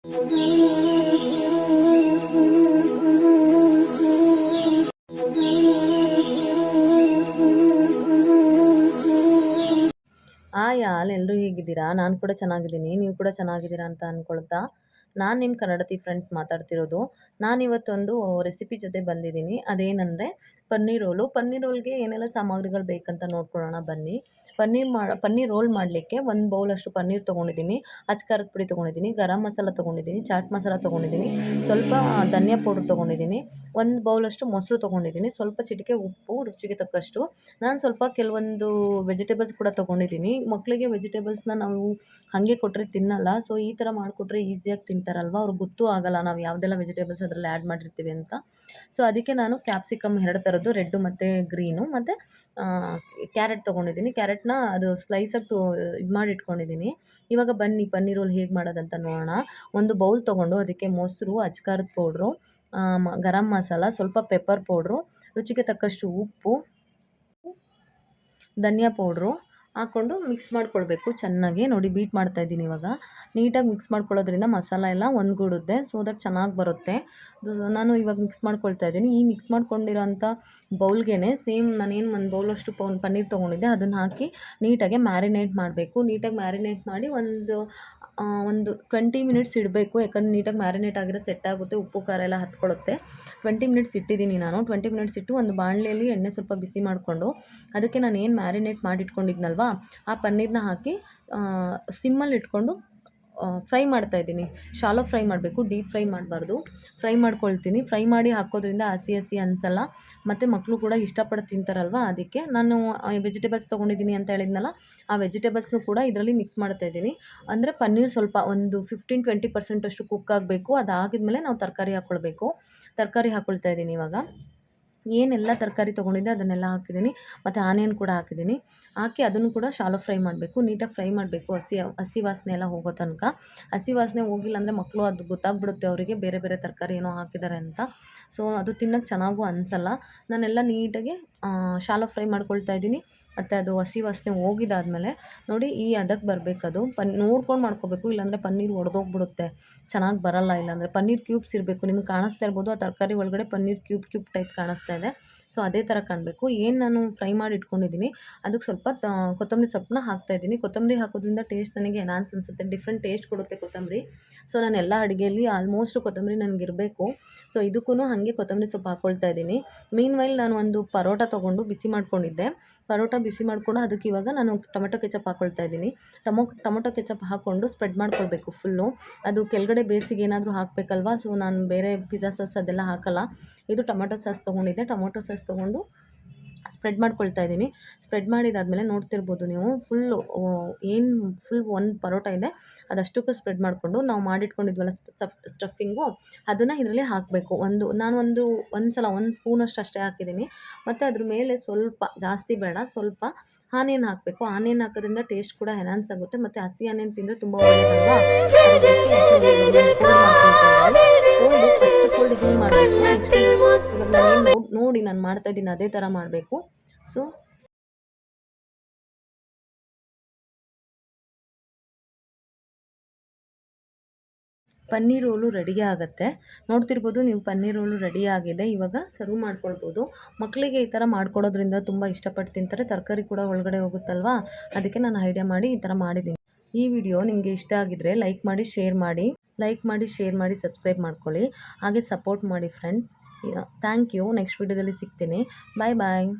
ಎಲ್ಲರೂ ಹೇಗಿದ್ದೀರಾ? ನಾನು ಕೂಡ ಚೆನ್ನಾಗಿದ್ದೀನಿ. ನೀವು ಕೂಡ ಚೆನ್ನಾಗಿದ್ದೀರಾ ಅಂತ ಅಂದ್ಕೊಳ್ತಾ, ನಾನು ನಿಮ್ಮ ಕನ್ನಡತಿ ಫ್ರೆಂಡ್ಸ್ ಮಾತಾಡ್ತಿರೋದು. ನಾನಿವತ್ತೊಂದು ರೆಸಿಪಿ ಜೊತೆ ಬಂದಿದ್ದೀನಿ. ಅದೇನಂದರೆ ಪನ್ನೀರ್ ರೋಲು. ಪನ್ನೀರ್ ರೋಲ್ಗೆ ಏನೆಲ್ಲ ಸಾಮಗ್ರಿಗಳು ಬೇಕಂತ ನೋಡ್ಕೊಳ್ಳೋಣ ಬನ್ನಿ. ಪನ್ನೀರ್ ರೋಲ್ ಮಾಡಲಿಕ್ಕೆ 1 ಬೌಲಷ್ಟು ಪನ್ನೀರ್ ತೊಗೊಂಡಿದ್ದೀನಿ, ಅಚ್ಕಾರದ ಪುಡಿ ತೊಗೊಂಡಿದ್ದೀನಿ, ಗರಂ ಮಸಾಲ ತೊಗೊಂಡಿದ್ದೀನಿ, ಚಾಟ್ ಮಸಾಲ ತೊಗೊಂಡಿದ್ದೀನಿ, ಸ್ವಲ್ಪ ಧನಿಯಾ ಪೌಡರ್ ತೊಗೊಂಡಿದ್ದೀನಿ, 1 ಬೌಲಷ್ಟು ಮೊಸರು ತೊಗೊಂಡಿದ್ದೀನಿ, ಸ್ವಲ್ಪ ಚಿಟಿಕೆ ಉಪ್ಪು ರುಚಿಗೆ ತಕ್ಕಷ್ಟು. ನಾನು ಸ್ವಲ್ಪ ಕೆಲವೊಂದು ವೆಜಿಟೇಬಲ್ಸ್ ಕೂಡ ತೊಗೊಂಡಿದ್ದೀನಿ. ಮಕ್ಕಳಿಗೆ ವೆಜಿಟೇಬಲ್ಸ್‌ನ ನಾವು ಹಾಗೆ ಕೊಟ್ಟರೆ ತಿನ್ನಲ್ಲ. ಸೊ ಈ ಥರ ಮಾಡಿಕೊಟ್ರೆ ಈಸಿಯಾಗಿ ತಿಂತಾರಲ್ವ, ಅವ್ರಿಗೆ ಗೊತ್ತೂ ಆಗಲ್ಲ ನಾವು ಯಾವುದೆಲ್ಲ ವೆಜಿಟೇಬಲ್ಸ್ ಅದರಲ್ಲಿ ಆ್ಯಡ್ ಮಾಡಿರ್ತೀವಿ ಅಂತ. ಸೊ ಅದಕ್ಕೆ ನಾನು ಕ್ಯಾಪ್ಸಿಕಮ್ 2 ಥರದ್ದು, ರೆಡ್ಡು ಮತ್ತು ಗ್ರೀನು, ಮತ್ತು ಕ್ಯಾರೆಟ್ ತೊಗೊಂಡಿದ್ದೀನಿ. ಕ್ಯಾರೆಟ್‌ನ ಅದು ಸ್ಲೈಸಾಗಿ ಇದು ಮಾಡಿ ಇಟ್ಕೊಂಡಿದ್ದೀನಿ. ಇವಾಗ ಬನ್ನಿ ಪನ್ನೀರ್ ರೋಲ್ ಹೇಗೆ ಮಾಡೋದಂತ ನೋಡೋಣ. ಒಂದು ಬೌಲ್ ತೊಗೊಂಡು ಅದಕ್ಕೆ ಮೊಸರು, ಅಚ್ಕಾರದ ಪೌಡ್ರು, ಗರಂ ಮಸಾಲ, ಸ್ವಲ್ಪ ಪೆಪ್ಪರ್ ಪೌಡ್ರು, ರುಚಿಗೆ ತಕ್ಕಷ್ಟು ಉಪ್ಪು, ಧನಿಯಾ ಪೌಡ್ರು ಹಾಕ್ಕೊಂಡು ಮಿಕ್ಸ್ ಮಾಡ್ಕೊಳ್ಬೇಕು ಚೆನ್ನಾಗಿ. ನೋಡಿ ಬೀಟ್ ಮಾಡ್ತಾಯಿದ್ದೀನಿ ಇವಾಗ. ನೀಟಾಗಿ ಮಿಕ್ಸ್ ಮಾಡ್ಕೊಳ್ಳೋದ್ರಿಂದ ಮಸಾಲ ಎಲ್ಲ ಒಂದುಗೂಡುತ್ತೆ, ಸೊ ದಟ್ ಚೆನ್ನಾಗಿ ಬರುತ್ತೆ. ನಾನು ಇವಾಗ ಮಿಕ್ಸ್ ಮಾಡ್ಕೊಳ್ತಾ ಇದ್ದೀನಿ. ಈ ಮಿಕ್ಸ್ ಮಾಡ್ಕೊಂಡಿರೋಂಥ ಬೌಲ್ಗೆ ಸೇಮ್ ನಾನೇನು 1 ಬೌಲಷ್ಟು ಪನ್ನೀರ್ ತೊಗೊಂಡಿದ್ದೆ ಅದನ್ನು ಹಾಕಿ ನೀಟಾಗಿ ಮ್ಯಾರಿನೇಟ್ ಮಾಡಬೇಕು. ನೀಟಾಗಿ ಮ್ಯಾರಿನೇಟ್ ಮಾಡಿ ಒಂದು 20 ಮಿನಿಟ್ಸ್ ಇಡಬೇಕು. ಯಾಕಂದರೆ ನೀಟಾಗಿ ಮ್ಯಾರಿನೇಟ್ ಆಗಿರೋ ಸೆಟ್ ಆಗುತ್ತೆ, ಉಪ್ಪು ಖಾರ ಎಲ್ಲ ಹತ್ಕೊಳ್ಳುತ್ತೆ. 20 ಮಿನಿಟ್ಸ್ ಇಟ್ಟಿದ್ದೀನಿ ನಾನು. 20 ಮಿನಿಟ್ಸ್ ಇಟ್ಟು ಒಂದು ಬಾಣಲೆಯಲ್ಲಿ ಎಣ್ಣೆ ಸ್ವಲ್ಪ ಬಿಸಿ ಮಾಡಿಕೊಂಡು ಅದಕ್ಕೆ ನಾನು ಏನು ಮ್ಯಾರಿನೇಟ್ ಮಾಡಿಟ್ಕೊಂಡಿದ್ನಲ್ವ ಆ ಪನ್ನೀರನ್ನ ಹಾಕಿ ಸಿಮ್ಮಲ್ಲಿ ಇಟ್ಕೊಂಡು ಫ್ರೈ ಮಾಡ್ತಾಯಿದ್ದೀನಿ. ಶಾಲೋ ಫ್ರೈ ಮಾಡಬೇಕು, ಡೀಪ್ ಫ್ರೈ ಮಾಡಬಾರ್ದು. ಫ್ರೈ ಮಾಡ್ಕೊಳ್ತೀನಿ. ಫ್ರೈ ಮಾಡಿ ಹಾಕೋದ್ರಿಂದ ಹಸಿ ಹಸಿ ಅನಿಸಲ್ಲ, ಮತ್ತು ಮಕ್ಕಳು ಕೂಡ ಇಷ್ಟಪಟ್ಟು ತಿಂತಾರಲ್ವ, ಅದಕ್ಕೆ ನಾನು ವೆಜಿಟೇಬಲ್ಸ್ ತೊಗೊಂಡಿದ್ದೀನಿ ಅಂತ ಹೇಳಿದ್ನಲ್ಲ, ಆ ವೆಜಿಟೇಬಲ್ಸ್ನು ಕೂಡ ಇದರಲ್ಲಿ ಮಿಕ್ಸ್ ಮಾಡ್ತಾಯಿದ್ದೀನಿ. ಅಂದರೆ ಪನ್ನೀರ್ ಸ್ವಲ್ಪ ಒಂದು 15-20% ಅಷ್ಟು ಕುಕ್ ಆಗಬೇಕು. ಅದಾಗಿದ್ಮೇಲೆ ನಾವು ತರಕಾರಿ ಹಾಕ್ಕೊಳ್ಬೇಕು. ತರಕಾರಿ ಹಾಕ್ಕೊಳ್ತಾ ಇದ್ದೀನಿ ಇವಾಗ. ಏನೆಲ್ಲ ತರಕಾರಿ ತೊಗೊಂಡಿದ್ದೆ ಅದನ್ನೆಲ್ಲ ಹಾಕಿದ್ದೀನಿ, ಮತ್ತು ಆನಿಯನ್ ಕೂಡ ಹಾಕಿದ್ದೀನಿ. ಹಾಕಿ ಅದನ್ನು ಕೂಡ ಶಾಲೋ ಫ್ರೈ ಮಾಡಬೇಕು. ನೀಟಾಗಿ ಫ್ರೈ ಮಾಡಬೇಕು, ಹಸಿ ವಾಸನೆ ಎಲ್ಲ ಹೋಗೋ ತನಕ. ಹಸಿ ವಾಸನೆ ಹೋಗಿಲ್ಲ ಅಂದರೆ ಮಕ್ಕಳು ಅದು ಗೊತ್ತಾಗ್ಬಿಡುತ್ತೆ ಅವರಿಗೆ ಬೇರೆ ಬೇರೆ ತರಕಾರಿ ಏನೋ ಹಾಕಿದ್ದಾರೆ ಅಂತ. ಸೊ ಅದು ತಿನ್ನೋಕ್ಕೆ ಚೆನ್ನಾಗೂ ಅನಿಸಲ್ಲ. ನಾನೆಲ್ಲ ನೀಟಾಗಿ ಶಾಲೋ ಫ್ರೈ ಮಾಡ್ಕೊಳ್ತಾ ಇದ್ದೀನಿ. ಮತ್ತು ಅದು ಹಸಿ ವಾಸನೆ ಹೋಗಿದ್ದಾದಮೇಲೆ ನೋಡಿ ಈ ಹದಕ್ಕೆ ಬರಬೇಕದು. ನೋಡ್ಕೊಂಡು ಮಾಡ್ಕೋಬೇಕು, ಇಲ್ಲಾಂದರೆ ಪನ್ನೀರ್ ಒಡೆದೋಗ್ಬಿಡುತ್ತೆ, ಚೆನ್ನಾಗಿ ಬರಲ್ಲ. ಇಲ್ಲಾಂದರೆ ಪನ್ನೀರ್ ಕ್ಯೂಬ್ಸ್ ಇರಬೇಕು. ನಿಮ್ಗೆ ಕಾಣಿಸ್ತಾ ಇರ್ಬೋದು, ಆ ತರಕಾರಿ ಒಳಗಡೆ ಪನ್ನೀರ್ ಕ್ಯೂಬ್ ಟೈಪ್ ಕಾಣಿಸ್ತಾ ಇದೆ. ಸೊ ಅದೇ ಥರ ಕಾಣಬೇಕು. ಏನು ನಾನು ಫ್ರೈ ಮಾಡಿ ಇಟ್ಕೊಂಡಿದ್ದೀನಿ ಅದಕ್ಕೆ ಸ್ವಲ್ಪ ಕೊತ್ತಂಬರಿ ಸೊಪ್ಪನ್ನ ಹಾಕ್ತಾಯಿದ್ದೀನಿ. ಕೊತ್ತಂಬರಿ ಹಾಕೋದ್ರಿಂದ ಟೇಸ್ಟ್ ನನಗೆ ಎನ್ಹಾನ್ಸ್ ಅನಿಸುತ್ತೆ, ಡಿಫ್ರೆಂಟ್ ಟೇಸ್ಟ್ ಕೊಡುತ್ತೆ ಕೊತ್ತಂಬರಿ. ಸೊ ನಾನು ಎಲ್ಲ ಅಡುಗೆಯಲ್ಲಿ ಆಲ್ಮೋಸ್ಟ್ ಕೊತ್ತಂಬರಿ ನನಗಿರಬೇಕು. ಸೊ ಇದಕ್ಕೂ ಹಾಗೆ ಕೊತ್ತಂಬರಿ ಸೊಪ್ಪು ಹಾಕ್ಕೊಳ್ತಾ ಇದ್ದೀನಿ. ಮೀನ್ವೈಲ್ ನಾನು ಒಂದು ಪರೋಟ ತೊಗೊಂಡು ಬಿಸಿ ಮಾಡ್ಕೊಂಡಿದ್ದೆ. ಪರೋಟ ಬಿಸಿ ಮಾಡಿಕೊಂಡು ಅದಕ್ಕೆ ಇವಾಗ ನಾನು ಟೊಮೆಟೊ ಕೆಚಪ್ ಹಾಕ್ಕೊಳ್ತಾ ಇದ್ದೀನಿ. ಟೊಮೊಟೊ ಕೆಚಪ್ ಹಾಕ್ಕೊಂಡು ಸ್ಪ್ರೆಡ್ ಮಾಡ್ಕೊಳ್ಬೇಕು ಫುಲ್ಲು. ಅದು ಕೆಳಗಡೆ ಬೇಸಿಗೆ ಏನಾದರೂ ಹಾಕಬೇಕಲ್ವ, ಸೊ ನಾನು ಬೇರೆ ಪಿಜ್ಜಾ ಸಾಸ್ ಅದೆಲ್ಲ ಹಾಕಲ್ಲ. ಇದು ಟೊಮೊಟೊ ಸಾಸ್ ತೊಗೊಂಡಿದ್ದೆ. ಟೊಮೊಟೊ ಸಾಸ್ ತೊಗೊಂಡು ಸ್ಪ್ರೆಡ್ ಮಾಡ್ಕೊಳ್ತಾ ಇದ್ದೀನಿ. ಸ್ಪ್ರೆಡ್ ಮಾಡಿದಾದಮೇಲೆ ನೋಡ್ತಿರ್ಬೋದು ನೀವು ಫುಲ್ಲು ಫುಲ್ ಒಂದು ಪರೋಟ ಇದೆ ಅದಷ್ಟಕ್ಕೂ ಸ್ಪ್ರೆಡ್ ಮಾಡಿಕೊಂಡು ನಾವು ಮಾಡಿಟ್ಕೊಂಡಿದ್ವಲ್ಲ ಸ್ಟಫಿಂಗು ಅದನ್ನು ಇದರಲ್ಲಿ ಹಾಕಬೇಕು. ಒಂದು ಸಲ 1 ಸ್ಪೂನಷ್ಟು ಅಷ್ಟೇ ಹಾಕಿದ್ದೀನಿ. ಮತ್ತು ಅದ್ರ ಮೇಲೆ ಸ್ವಲ್ಪ, ಜಾಸ್ತಿ ಬೇಡ, ಸ್ವಲ್ಪ ಆನಿಯನ್ ಹಾಕಬೇಕು. ಆನಿಯನ್ ಹಾಕೋದ್ರಿಂದ ಟೇಸ್ಟ್ ಕೂಡ ಎನ್ಹಾನ್ಸ್ ಆಗುತ್ತೆ, ಮತ್ತು ಹಸಿ ಆನಿಯನ್ ತಿಂದರೆ ತುಂಬ ಒಳ್ಳೆಯದಲ್ವಾ. ಫೋಲ್ಡ್ ಹಿಂಗೆ ಮಾಡಬೇಕು. ನೆಕ್ಸ್ಟ್ ಇವಾಗ ನಾನೇನು ನೋಡಿ ನಾನು ಮಾಡ್ತಾಯಿದ್ದೀನಿ ಅದೇ ಥರ ಮಾಡಬೇಕು. ಸೊ ಪನ್ನೀರ್ ರೋಲು ರೆಡಿ ಆಗುತ್ತೆ. ನೋಡ್ತಿರ್ಬೋದು ನೀವು ಪನ್ನೀರ್ ರೋಲು ರೆಡಿ ಆಗಿದೆ. ಇವಾಗ ಸರ್ವ್ ಮಾಡ್ಕೊಳ್ಬೋದು. ಮಕ್ಕಳಿಗೆ ಈ ಥರ ಮಾಡ್ಕೊಡೋದ್ರಿಂದ ತುಂಬ ಇಷ್ಟಪಟ್ಟು ತಿಂತಾರೆ. ತರಕಾರಿ ಕೂಡ ಒಳಗಡೆ ಹೋಗುತ್ತಲ್ವಾ, ಅದಕ್ಕೆ ನಾನು ಐಡಿಯಾ ಮಾಡಿ ಈ ಥರ ಮಾಡಿದ್ದೀನಿ. ಈ ವಿಡಿಯೋ ನಿಮಗೆ ಇಷ್ಟ ಆಗಿದ್ರೆ ಲೈಕ್ ಮಾಡಿ, ಶೇರ್ ಮಾಡಿ, ಸಬ್ಸ್ಕ್ರೈಬ್ ಮಾಡ್ಕೊಳ್ಳಿ. ಹಾಗೆ ಸಪೋರ್ಟ್ ಮಾಡಿ ಫ್ರೆಂಡ್ಸ್. Thank you. ನೆಕ್ಸ್ಟ್ ವಿಡಿಯೋದಲ್ಲಿ ಸಿಗ್ತೀನಿ. ಬಾಯ್.